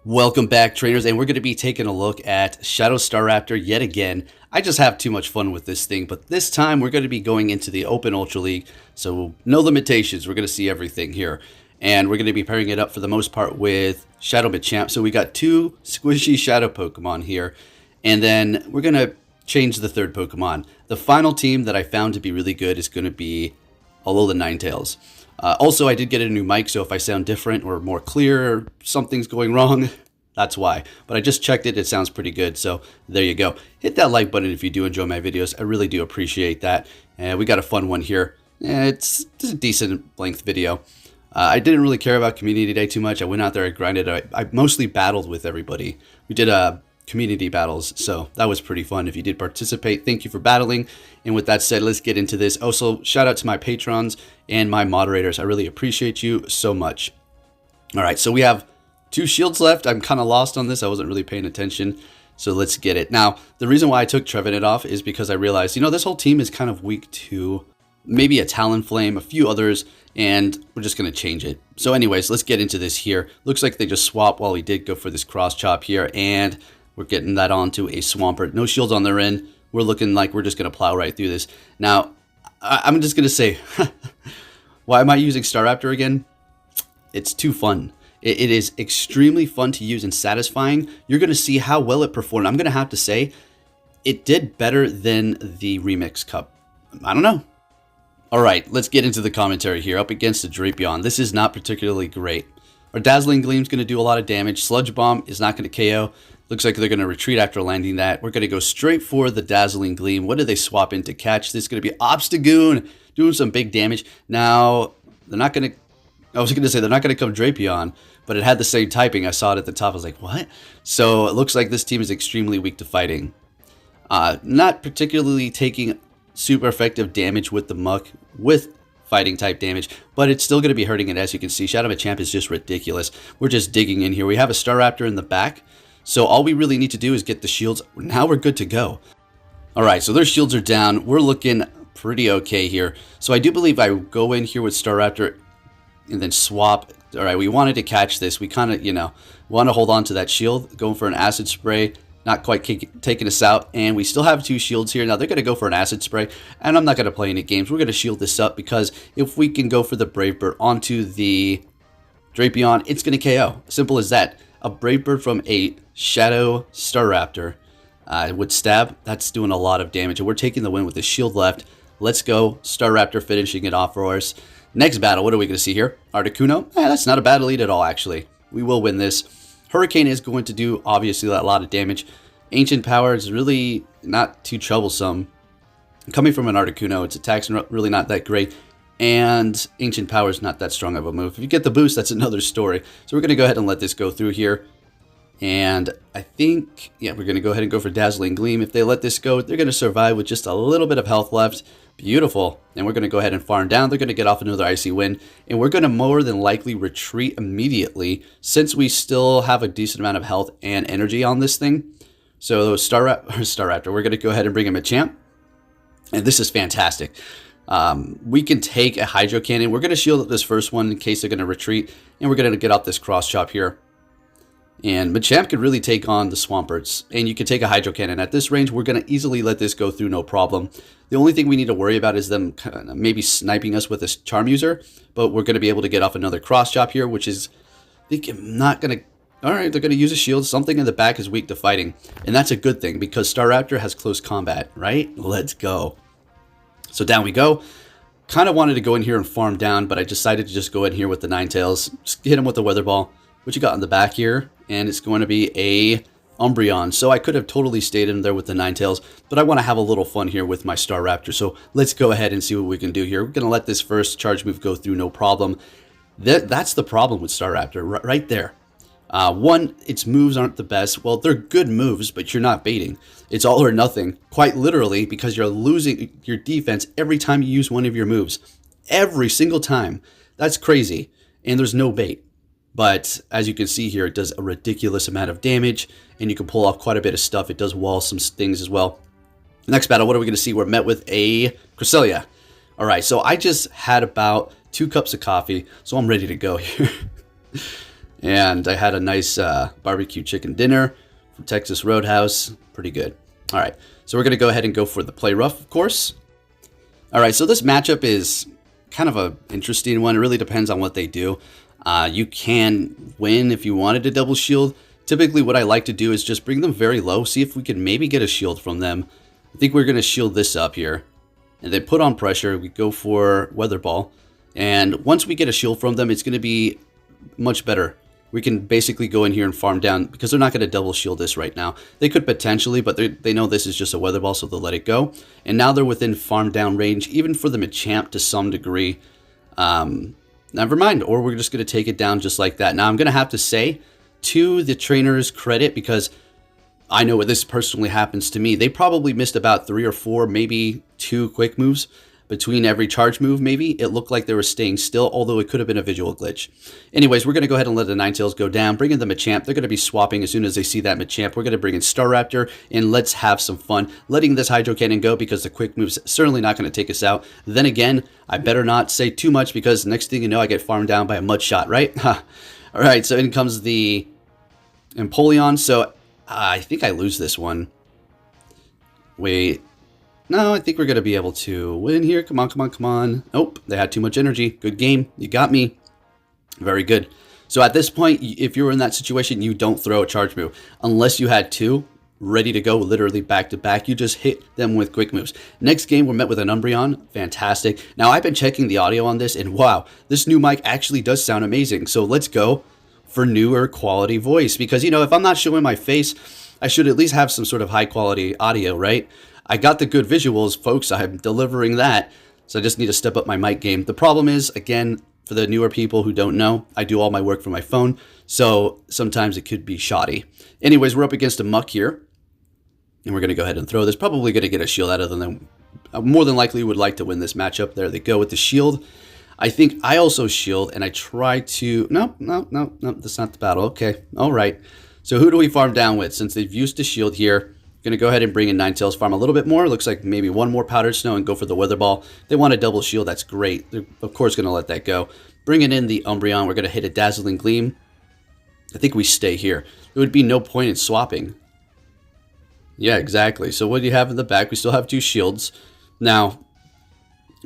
Welcome back, trainers, and we're going to be taking a look at Shadow Staraptor yet again. I just have too much fun with this thing, but this time we're going to be going into the Open Ultra League, so no limitations. We're going to see everything here, and we're going to be pairing it up for the most part with Shadow Machamp. So we got two squishy Shadow Pokemon here, and then we're going to change the third Pokemon. The final team that I found to be really good is going to be Alola Ninetales. Also, I did get a new mic, so if I sound different or more clear or something's going wrong, that's why. But I just checked it. It sounds pretty good, so there you go. Hit that like button if you do enjoy my videos. I really do appreciate that. And we got a fun one here. It's a decent length video. I didn't really care about Community Day too much. I went out there, I grinded. I mostly battled with everybody. We did community battles, so that was pretty fun. If you did participate, thank you for battling. And with that said, let's get into this. Also, shout out to my patrons and my moderators. I really appreciate you so much. All right, so we have two shields left. I'm kind of lost on this. I wasn't really paying attention, so let's get it. Now, the reason why I took Trevenant off is because I realized, this whole team is kind of weak to maybe a Talonflame, a few others, and we're just going to change it. So anyways, let's get into this here. Looks like they just swapped while we did go for this cross chop here, and we're getting that onto a Swampert. No shields on their end. We're looking like we're just going to plow right through this. Now, I'm just going to say, why am I using Staraptor again? It's too fun. It is extremely fun to use and satisfying. You're going to see how well it performed. I'm going to have to say, it did better than the Remix Cup. I don't know. All right, let's get into the commentary here. Up against the Drapion. This is not particularly great. Our Dazzling Gleam's going to do a lot of damage. Sludge Bomb is not going to KO. Looks like they're going to retreat after landing that. We're going to go straight for the Dazzling Gleam. What do they swap in to catch? This is going to be Obstagoon doing some big damage. Now, they're not going to... I was going to say they're not going to come Drapion, but it had the same typing. I saw it at the top. I was like, what? So it looks like this team is extremely weak to fighting. Not particularly taking super effective damage with the Muck with fighting type damage, but it's still going to be hurting it. As you can see, Shadow Machamp is just ridiculous. We're just digging in here. We have a Staraptor in the back. So all we really need to do is get the shields. Now we're good to go. All right, so their shields are down. We're looking pretty okay here. So I do believe I go in here with Staraptor and then swap. All right, we wanted to catch this. We kind of, want to hold on to that shield. Going for an Acid Spray. Not quite taking us out. And we still have two shields here. Now they're going to go for an Acid Spray. And I'm not going to play any games. We're going to shield this up because if we can go for the Brave Bird onto the Drapion, it's going to KO. Simple as that. A Brave Bird from a Shadow Staraptor with stab, that's doing a lot of damage. And we're taking the win with the shield left. Let's go. Staraptor finishing it off for us. Next battle, what are we going to see here? Articuno? That's not a bad lead at all, actually. We will win this. Hurricane is going to do, obviously, a lot of damage. Ancient Power is really not too troublesome. Coming from an Articuno, its attack's really not that great. And Ancient Power is not that strong of a move. If you get the boost, that's another story. So we're going to go ahead and let this go through here. And I think, we're going to go ahead and go for Dazzling Gleam. If they let this go, they're going to survive with just a little bit of health left. Beautiful. And we're going to go ahead and farm down. They're going to get off another Icy Wind. And we're going to more than likely retreat immediately since we still have a decent amount of health and energy on this thing. So Staraptor, we're going to go ahead and bring him a Machamp. And this is fantastic. We can take a Hydro Cannon. We're going to shield up this first one in case they're going to retreat. And we're going to get off this cross chop here. And Machamp could really take on the Swamperts. And you can take a Hydro Cannon. At this range, we're going to easily let this go through, no problem. The only thing we need to worry about is them maybe sniping us with this Charmuser. But we're going to be able to get off another cross chop here, which is, I think I'm not going to... Alright, they're going to use a shield. Something in the back is weak to fighting. And that's a good thing because Staraptor has close combat, right? Let's go. So down we go. Kind of wanted to go in here and farm down, but I decided to just go in here with the Ninetales. Just hit him with the Weather Ball. What you got in the back here? And it's going to be a Umbreon. So I could have totally stayed in there with the Ninetales, but I want to have a little fun here with my Staraptor. So let's go ahead and see what we can do here. We're going to let this first charge move go through, no problem. That's the problem with Staraptor, right there. One, its moves aren't the best. Well, they're good moves, but you're not baiting. It's all or nothing, quite literally, because you're losing your defense every time you use one of your moves. Every single time. That's crazy. And there's no bait. But as you can see here, it does a ridiculous amount of damage, and you can pull off quite a bit of stuff. It does wall some things as well. Next battle, what are we going to see? We're met with a Cresselia. All right, so I just had about 2 cups of coffee, so I'm ready to go here. And I had a nice barbecue chicken dinner from Texas Roadhouse. Pretty good. All right, so we're going to go ahead and go for the play rough, of course. All right, so this matchup is kind of an interesting one. It really depends on what they do. You can win if you wanted to double shield. Typically, what I like to do is just bring them very low, see if we can maybe get a shield from them. I think we're going to shield this up here. And then put on pressure. We go for Weather Ball. And once we get a shield from them, it's going to be much better. We can basically go in here and farm down because they're not going to double shield this right now. They could potentially, but they know this is just a Weather Ball, so they'll let it go. And now they're within farm down range, even for the Machamp to some degree. Never mind, or we're just going to take it down just like that. Now, I'm going to have to say, to the trainer's credit, because I know what this personally happens to me, they probably missed about 3 or 4, maybe 2 quick moves between every charge move, maybe. It looked like they were staying still, although it could have been a visual glitch. Anyways, we're going to go ahead and let the Ninetales go down, bring in the Machamp. They're going to be swapping as soon as they see that Machamp. We're going to bring in Staraptor, and let's have some fun letting this Hydro Cannon go because the quick move's certainly not going to take us out. Then again, I better not say too much because next thing you know, I get farmed down by a mud shot, right? All right, so in comes the Empoleon. So I think I lose this one. Wait. No, I think we're going to be able to win here. Come on, come on, come on. Nope, they had too much energy. Good game. You got me. Very good. So at this point, if you were in that situation, you don't throw a charge move. Unless you had 2 ready to go, literally back to back. You just hit them with quick moves. Next game, we're met with an Umbreon. Fantastic. Now, I've been checking the audio on this, and wow, this new mic actually does sound amazing. So let's go for newer quality voice. Because, you know, if I'm not showing my face, I should at least have some sort of high quality audio, right? I got the good visuals, folks. I'm delivering that. So I just need to step up my mic game. The problem is, again, for the newer people who don't know, I do all my work from my phone. So sometimes it could be shoddy. Anyways, we're up against a Muck here. And we're going to go ahead and throw this. Probably going to get a shield out of them. More than likely would like to win this matchup. There they go with the shield. I think I also shield and I try to... No, that's not the battle. Okay, all right. So who do we farm down with? Since they've used the shield here, going to go ahead and bring in Ninetales, farm a little bit more. Looks like maybe 1 more Powdered Snow and go for the Weather Ball. They want a double shield. That's great. They're, of course, going to let that go. Bringing in the Umbreon. We're going to hit a Dazzling Gleam. I think we stay here. There would be no point in swapping. Yeah, exactly. So what do you have in the back? We still have 2 shields. Now,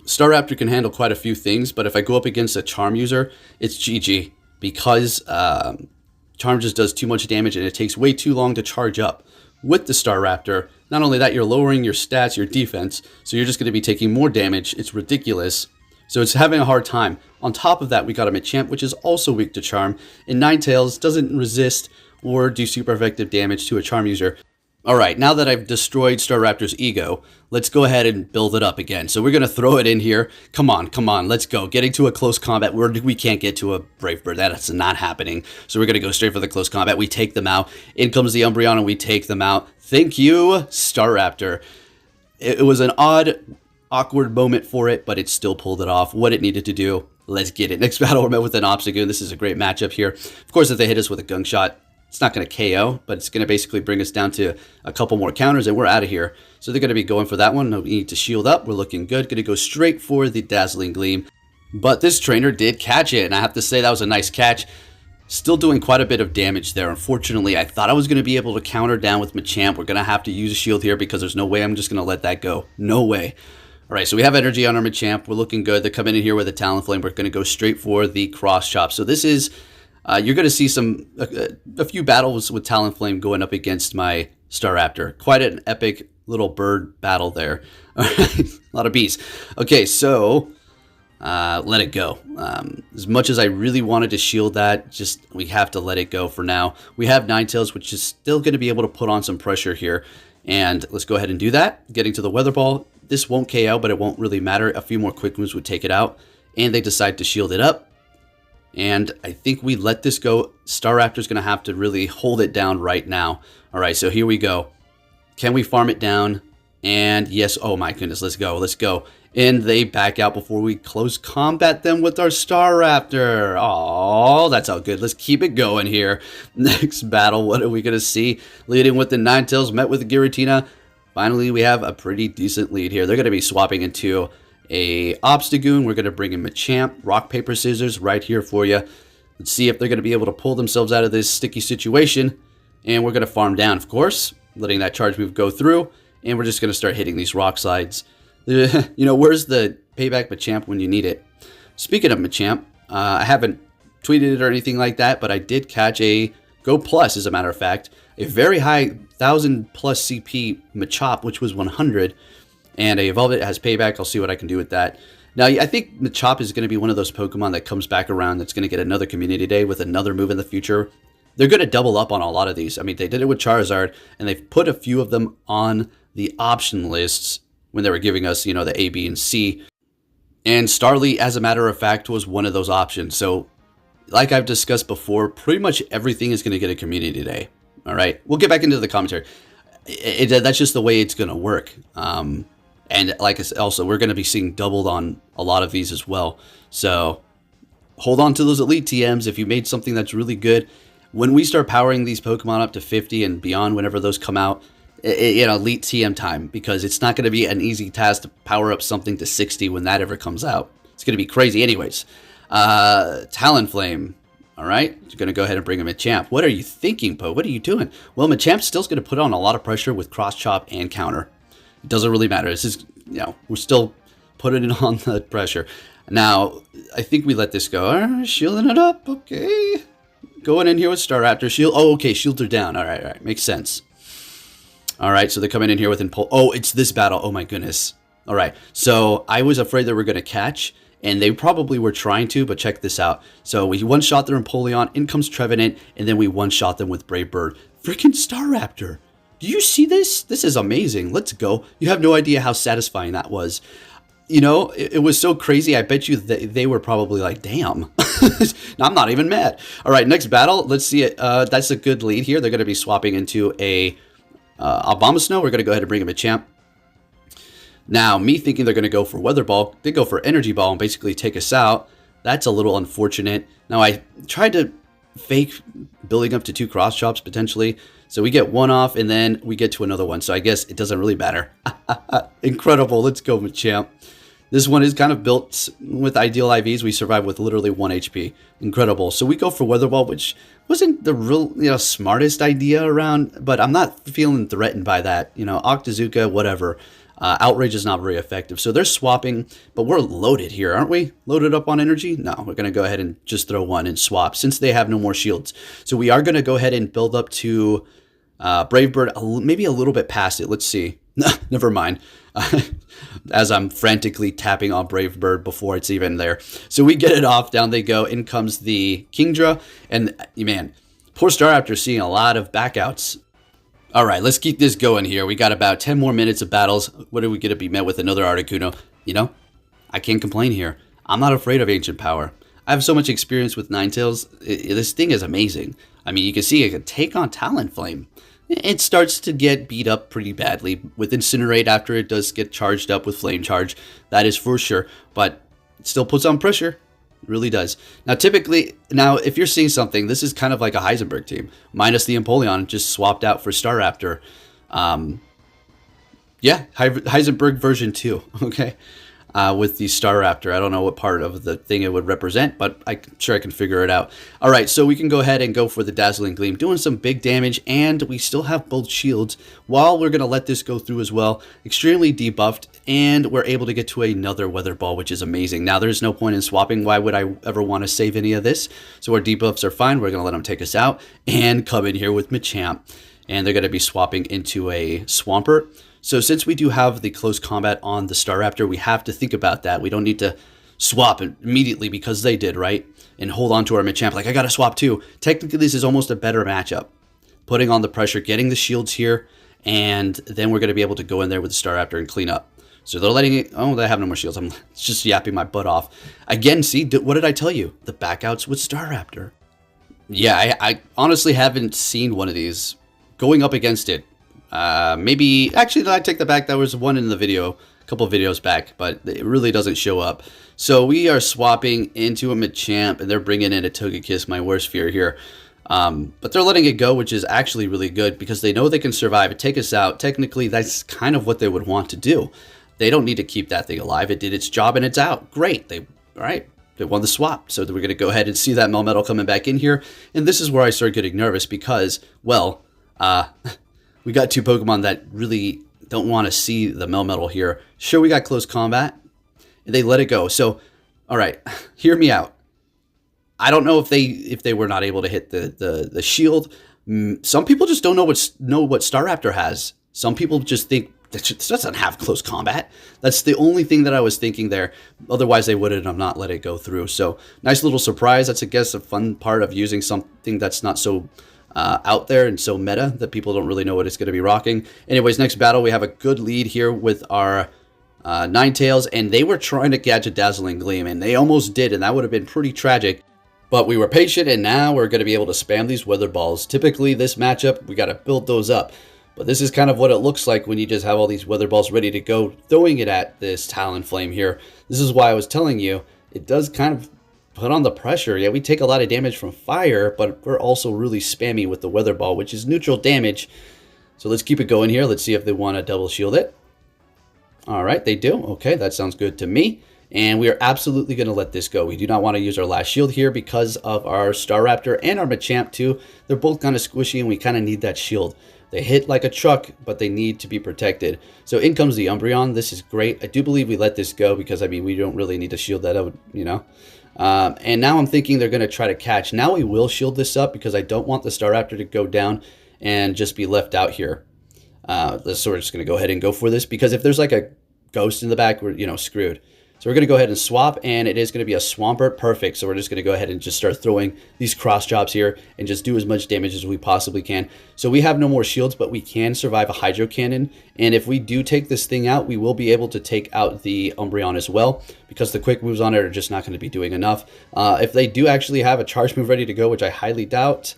Staraptor can handle quite a few things, but if I go up against a Charm user, it's GG. Because Charm just does too much damage and it takes way too long to charge up. With the Staraptor, not only that, you're lowering your stats, your defense, so you're just going to be taking more damage. It's ridiculous. So it's having a hard time. On top of that, we got a Machamp, which is also weak to Charm, and Ninetales doesn't resist or do super effective damage to a Charm user. Alright, now that I've destroyed Staraptor's ego, let's go ahead and build it up again. So we're going to throw it in here. Come on, let's go. Getting to a close combat where we can't get to a Brave Bird. That's not happening. So we're going to go straight for the close combat. We take them out. In comes the Umbreon and we take them out. Thank you, Staraptor. It was an odd, awkward moment for it, but it still pulled it off. What it needed to do. Let's get it. Next battle, we're met with an Obstagoon. This is a great matchup here. Of course, if they hit us with a Gunk Shot, it's not going to KO, but it's going to basically bring us down to a couple more counters, and we're out of here. So they're going to be going for that one. No need to shield up. We're looking good. Going to go straight for the Dazzling Gleam. But this trainer did catch it, and I have to say that was a nice catch. Still doing quite a bit of damage there. Unfortunately, I thought I was going to be able to counter down with Machamp. We're going to have to use a shield here because there's no way I'm just going to let that go. No way. All right, so we have energy on our Machamp. We're looking good. They're coming in here with a Talonflame. We're going to go straight for the Cross Chop. So this is... you're going to see a few battles with Talonflame going up against my Staraptor. Quite an epic little bird battle there. A lot of bees. Okay, so let it go. As much as I really wanted to shield that, we have to let it go for now. We have Ninetales, which is still going to be able to put on some pressure here. And let's go ahead and do that. Getting to the Weather Ball. This won't KO, but it won't really matter. A few more quick moves would take it out. And they decide to shield it up. And I think we let this go. Staraptor's going to have to really hold it down right now. All right, so here we go. Can we farm it down? And yes, oh my goodness, let's go, let's go. And they back out before we close combat them with our Staraptor. Oh, that's all good. Let's keep it going here. Next battle, what are we going to see? Leading with the Ninetales, met with the Giratina. Finally, we have a pretty decent lead here. They're going to be swapping into a Obstagoon. We're going to bring in Machamp. Rock, paper, scissors right here for you. Let's see if they're going to be able to pull themselves out of this sticky situation. And we're going to farm down, of course, letting that charge move go through. And we're just going to start hitting these rock slides. You know, where's the payback Machamp when you need it? Speaking of Machamp, I haven't tweeted it or anything like that, but I did catch a Go Plus, as a matter of fact. A very high 1000 plus CP Machop, which was 100. And I evolved it, has payback. I'll see what I can do with that. Now, I think Machop is going to be one of those Pokemon that comes back around that's going to get another community day with another move in the future. They're going to double up on a lot of these. I mean, they did it with Charizard, and they've put a few of them on the option lists when they were giving us, you know, the A, B, and C. And Starly, as a matter of fact, was one of those options. So, like I've discussed before, pretty much everything is going to get a community day. All right, we'll get back into the commentary. That's just the way it's going to work. And like I said, also, we're going to be seeing doubled on a lot of these as well. So, hold on to those Elite TMs if you made something that's really good. When we start powering these Pokemon up to 50 and beyond, whenever those come out, you know, Elite TM time, because it's not going to be an easy task to power up something to 60 when that ever comes out. It's going to be crazy. Anyways, Talonflame. All right, you're going to go ahead and bring him Machamp. What are you thinking, Poe? What are you doing? Well, Machamp's still going to put on a lot of pressure with Cross Chop and Counter. It doesn't really matter. This is, you know, we're still putting it on the pressure. Now, I think we let this go. Shielding it up. Okay. Going in here with Staraptor. Shield. Oh, okay. Shields are down. All right. Makes sense. All right. So they're coming in here with Impulse. Oh, it's this battle. Oh, my goodness. All right. So I was afraid they were going to catch, and they probably were trying to, but check this out. So we one-shot their Empoleon. In comes Trevenant, and then we one-shot them with Brave Bird. Freaking Staraptor. Do you see this? This is amazing. Let's go. You have no idea how satisfying that was. You know, it was so crazy. I bet you they were probably like, damn. I'm not even mad. All right, next battle. Let's see it. That's a good lead here. They're going to be swapping into a Abomasnow. We're going to go ahead and bring him a Champ. Now, me thinking they're going to go for Weather Ball. They go for Energy Ball and basically take us out. That's a little unfortunate. Now, I tried to fake building up to 2 Cross Chops potentially. So we get one off, and then we get to another one. So I guess it doesn't really matter. Incredible. Let's go, Machamp. This one is kind of built with ideal IVs. We survive with literally 1 HP. Incredible. So we go for Weather Ball, which wasn't the real, you know, smartest idea around, but I'm not feeling threatened by that. You know, Octazooka, whatever. Outrage is not very effective. So they're swapping, but we're loaded here, aren't we? Loaded up on energy? No, we're going to go ahead and just throw one and swap since they have no more shields. So we are going to go ahead and build up to Brave Bird, maybe a little bit past it. Let's see. Never mind. As I'm frantically tapping on Brave Bird before it's even there. So we get it off. Down they go. In comes the Kingdra. And, man, poor Staraptor seeing a lot of backouts. All right, let's keep this going here. We got about 10 more minutes of battles. What are we going to be met with? Another Articuno. You know, I can't complain here. I'm not afraid of Ancient Power. I have so much experience with Ninetales. This thing is amazing. I mean, you can see it can take on Talonflame. It starts to get beat up pretty badly with Incinerate after it does get charged up with Flame Charge. That is for sure. But it still puts on pressure. It really does. Now, typically, if you're seeing something, this is kind of like a Heisenberg team. Minus the Empoleon, just swapped out for Staraptor. Yeah, Heisenberg version 2, okay? With the Staraptor. I don't know what part of the thing it would represent, but I'm sure I can figure it out. All right, so we can go ahead and go for the Dazzling Gleam, doing some big damage, and we still have both shields. While we're going to let this go through as well, extremely debuffed, and we're able to get to another Weather Ball, which is amazing. Now, there's no point in swapping. Why would I ever want to save any of this? So our debuffs are fine. We're going to let them take us out and come in here with Machamp, and they're going to be swapping into a Swampert. So since we do have the close combat on the Staraptor, we have to think about that. We don't need to swap immediately because they did, right? And hold on to our Machamp like, I got to swap too. Technically, this is almost a better matchup. Putting on the pressure, getting the shields here, and then we're going to be able to go in there with the Staraptor and clean up. So they're letting it... Oh, they have no more shields. I'm just yapping my butt off. Again, see, what did I tell you? The backouts with Staraptor. Yeah, I honestly haven't seen one of these going up against it. Maybe, actually, I take that back. That was one in the video, a couple of videos back, but it really doesn't show up. So we are swapping into a Machamp, and they're bringing in a Togekiss, my worst fear here. But they're letting it go, which is actually really good because they know they can survive and take us out. Technically, that's kind of what they would want to do. They don't need to keep that thing alive. It did its job, and it's out. Great. All right. It won the swap. So we're going to go ahead and see that Melmetal coming back in here. And this is where I start getting nervous because, well, we got two Pokemon that really don't want to see the Melmetal here. Sure, we got close combat, and they let it go. So, all right, hear me out. I don't know if they were not able to hit the shield. Some people just don't know what Staraptor has. Some people just think this doesn't have close combat. That's the only thing that I was thinking there. Otherwise, they wouldn't have not let it go through. So nice little surprise. That's, I guess, a fun part of using something that's not so out there and so meta that people don't really know what it's going to be rocking. Anyways, next battle, we have a good lead here with our Ninetales, and they were trying to catch a Dazzling Gleam, and they almost did, and that would have been pretty tragic. But we were patient, and now we're going to be able to spam these Weather Balls. Typically, this matchup, we got to build those up. But this is kind of what it looks like when you just have all these Weather Balls ready to go, throwing it at this Talonflame here. This is why I was telling you, it does kind of put on the pressure. Yeah, we take a lot of damage from fire, but we're also really spammy with the Weather Ball, which is neutral damage. So let's keep it going here. Let's see if they want to double shield it. All right, they do. Okay, that sounds good to me. And we are absolutely going to let this go. We do not want to use our last shield here because of our Staraptor and our Machamp too. They're both kind of squishy, and we kind of need that shield. They hit like a truck, but they need to be protected. So in comes the Umbreon. This is great. I do believe we let this go because, I mean, we don't really need to shield that out, you know. And now I'm thinking they're going to try to catch. Now we will shield this up because I don't want the Staraptor to go down and just be left out here. So we're just going to go ahead and go for this because if there's like a ghost in the back, we're, you know, screwed. So we're going to go ahead and swap, and it is going to be a Swampert. Perfect. So we're just going to go ahead and just start throwing these cross chops here and just do as much damage as we possibly can. So we have no more shields, but we can survive a Hydro Cannon. And if we do take this thing out, we will be able to take out the Umbreon as well because the quick moves on it are just not going to be doing enough. If they do actually have a charge move ready to go, which I highly doubt.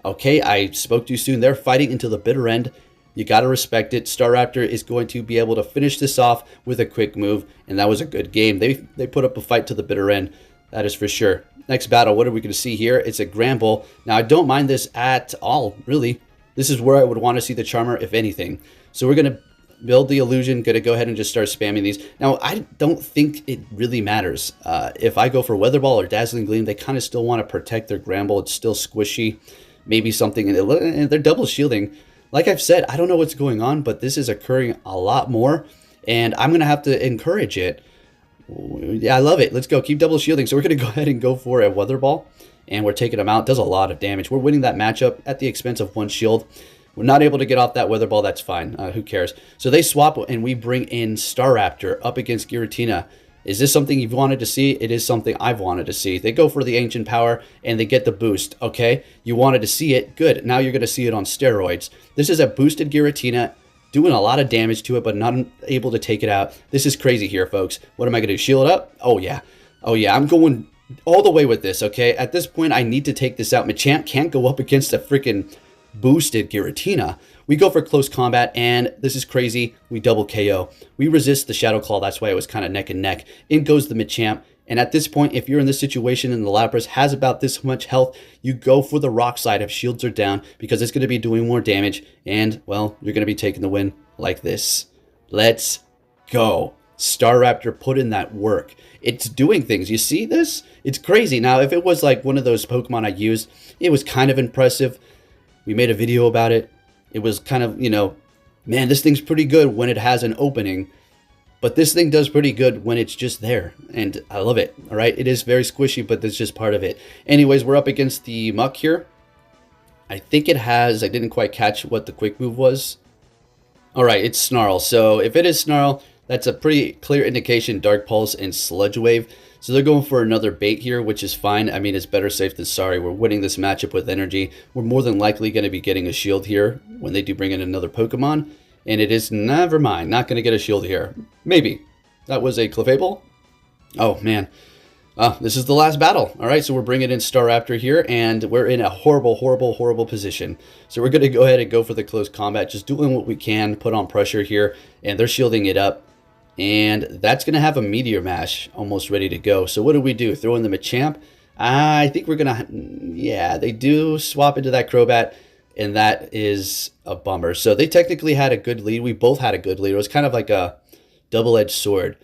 Okay, I spoke too soon. They're fighting until the bitter end. You got to respect it. Staraptor is going to be able to finish this off with a quick move, and that was a good game. They put up a fight to the bitter end. That is for sure. Next battle, what are we going to see here? It's a Gramble. Now, I don't mind this at all, really. This is where I would want to see the Charmer, if anything. So we're going to build the Illusion, going to go ahead and just start spamming these. Now, I don't think it really matters. If I go for Weather Ball or Dazzling Gleam, they kind of still want to protect their Gramble. It's still squishy. Maybe something, and they're double shielding. Like I've said, I don't know what's going on, but this is occurring a lot more, and I'm going to have to encourage it. Yeah, I love it. Let's go. Keep double shielding. So we're going to go ahead and go for a Weather Ball, and we're taking them out. Does a lot of damage. We're winning that matchup at the expense of one shield. We're not able to get off that Weather Ball. That's fine. Who cares? So they swap, and we bring in Staraptor up against Giratina. Is this something you've wanted to see? It is something I've wanted to see. They go for the Ancient Power, and they get the boost, okay? You wanted to see it? Good. Now you're going to see it on steroids. This is a boosted Giratina, doing a lot of damage to it, but not able to take it out. This is crazy here, folks. What am I going to do? Shield it up? Oh, yeah. Oh, yeah. I'm going all the way with this, okay? At this point, I need to take this out. Machamp can't go up against a freaking boosted Giratina. We go for close combat, and this is crazy. We double KO. We resist the Shadow Claw. That's why it was kind of neck and neck. In goes the Machamp. And at this point, if you're in this situation and the Lapras has about this much health, you go for the rock side if shields are down because it's going to be doing more damage. And, well, you're going to be taking the win like this. Let's go. Staraptor put in that work. It's doing things. You see this? It's crazy. Now, if it was like one of those Pokemon I used, it was kind of impressive. We made a video about it. It was kind of, you know, man, this thing's pretty good when it has an opening. But this thing does pretty good when it's just there. And I love it. All right. It is very squishy, but that's just part of it. Anyways, we're up against the Muck here. I think it has, I didn't quite catch what the quick move was. All right. It's Snarl. So if it is Snarl, that's a pretty clear indication Dark Pulse and Sludge Wave. So they're going for another bait here, which is fine. I mean, it's better safe than sorry. We're winning this matchup with energy. We're more than likely going to be getting a shield here when they do bring in another Pokemon. And it is, never mind, not going to get a shield here. Maybe. That was a Clefable? Oh, man. This is the last battle. All right, so we're bringing in Staraptor here, and we're in a horrible, horrible, horrible position. So we're going to go ahead and go for the close combat, just doing what we can, put on pressure here, and they're shielding it up. And that's going to have a Meteor Mash almost ready to go. So what do? Throw in the Machamp? I think we're going to... Yeah, they do swap into that Crobat, and that is a bummer. So they technically had a good lead. We both had a good lead. It was kind of like a double-edged sword.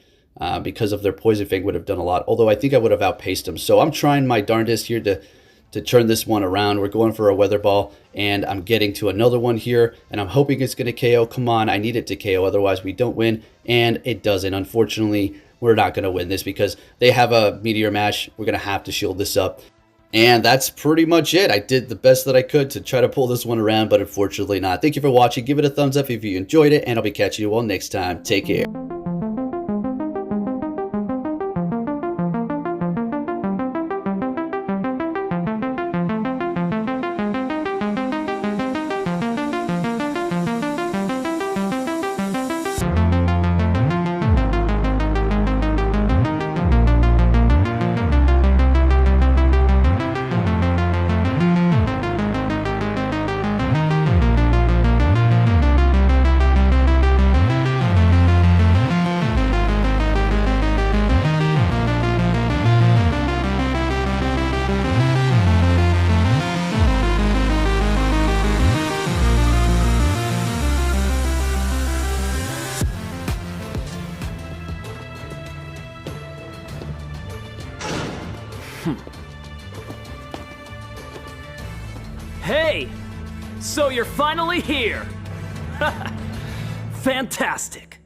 because of their Poison Fang would have done a lot. Although I think I would have outpaced them. So I'm trying my darndest here to turn this one around. We're going for a Weather Ball, and I'm getting to another one here, and I'm hoping it's going to KO. Come on, I need it to KO, otherwise we don't win, and it doesn't. Unfortunately, we're not going to win this because they have a Meteor Mash. We're going to have to shield this up. And that's pretty much it. I did the best that I could to try to pull this one around, but unfortunately not. Thank you for watching. Give it a thumbs up if you enjoyed it, and I'll be catching you all next time. Take care. Hey! So you're finally here! Fantastic!